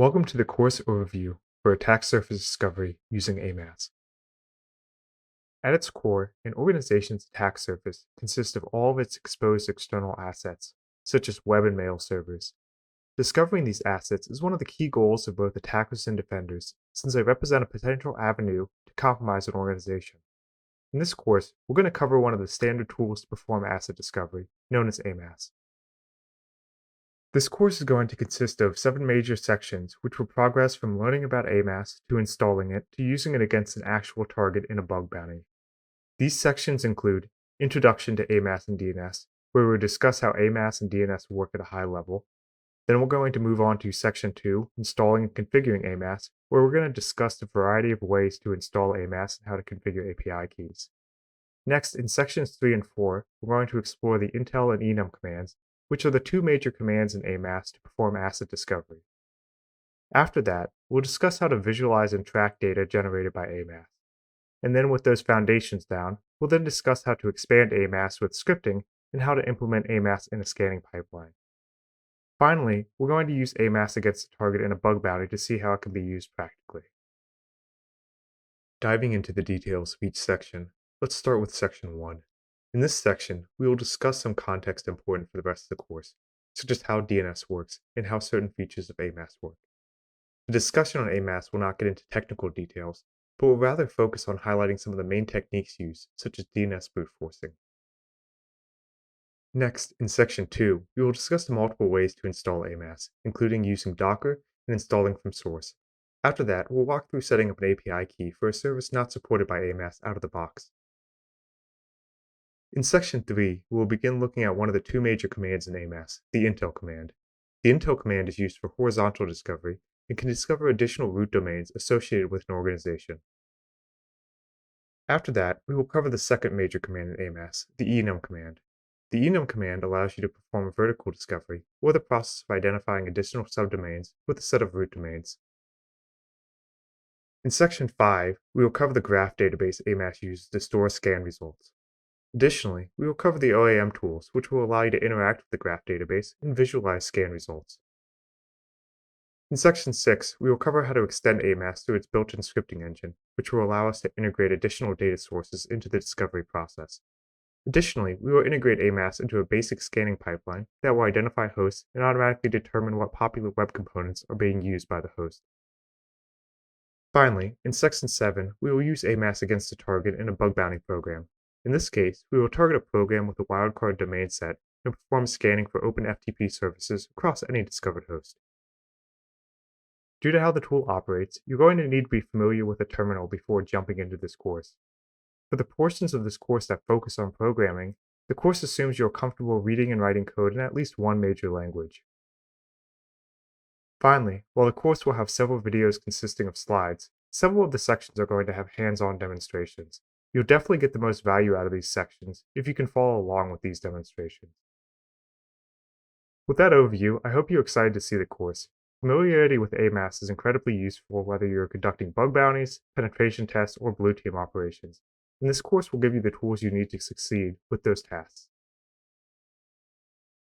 Welcome to the course overview for attack surface discovery using Amass. At its core, an organization's attack surface consists of all of its exposed external assets, such as web and mail servers. Discovering these assets is one of the key goals of both attackers and defenders, since they represent a potential avenue to compromise an organization. In this course, we're going to cover one of the standard tools to perform asset discovery, known as Amass. This course is going to consist of 7 major sections, which will progress from learning about Amass to installing it to using it against an actual target in a bug bounty. These sections include Introduction to Amass and DNS, where we'll discuss how Amass and DNS work at a high level. Then we're going to move on to Section 2, Installing and Configuring Amass, where we're going to discuss the variety of ways to install Amass and how to configure API keys. Next, in Sections 3 and 4, we're going to explore the intel and enum commands, which are the 2 major commands in Amass to perform asset discovery. After that, we'll discuss how to visualize and track data generated by Amass. And then with those foundations down, we'll then discuss how to expand Amass with scripting and how to implement Amass in a scanning pipeline. Finally, we're going to use Amass against a target in a bug bounty to see how it can be used practically. Diving into the details of each section, let's start with Section 1. In this section, we will discuss some context important for the rest of the course, such as how DNS works and how certain features of Amass work. The discussion on Amass will not get into technical details, but will rather focus on highlighting some of the main techniques used, such as DNS brute forcing. Next, in Section 2, we will discuss the multiple ways to install Amass, including using Docker and installing from source. After that, we'll walk through setting up an API key for a service not supported by Amass out of the box. In Section 3, we will begin looking at one of the 2 major commands in Amass, the intel command. The intel command is used for horizontal discovery and can discover additional root domains associated with an organization. After that, we will cover the second major command in Amass, the enum command. The enum command allows you to perform a vertical discovery, or the process of identifying additional subdomains with a set of root domains. In Section 5, we will cover the graph database Amass uses to store scan results. Additionally, we will cover the OAM tools, which will allow you to interact with the graph database and visualize scan results. In Section 6, we will cover how to extend Amass through its built-in scripting engine, which will allow us to integrate additional data sources into the discovery process. Additionally, we will integrate Amass into a basic scanning pipeline that will identify hosts and automatically determine what popular web components are being used by the host. Finally, in Section 7, we will use Amass against a target in a bug bounty program. In this case, we will target a program with a wildcard domain set and perform scanning for open FTP services across any discovered host. Due to how the tool operates, you're going to need to be familiar with a terminal before jumping into this course. For the portions of this course that focus on programming, the course assumes you're comfortable reading and writing code in at least one major language. Finally, while the course will have several videos consisting of slides, several of the sections are going to have hands-on demonstrations. You'll definitely get the most value out of these sections if you can follow along with these demonstrations. With that overview, I hope you're excited to see the course. Familiarity with Amass is incredibly useful whether you're conducting bug bounties, penetration tests, or blue team operations, and this course will give you the tools you need to succeed with those tasks.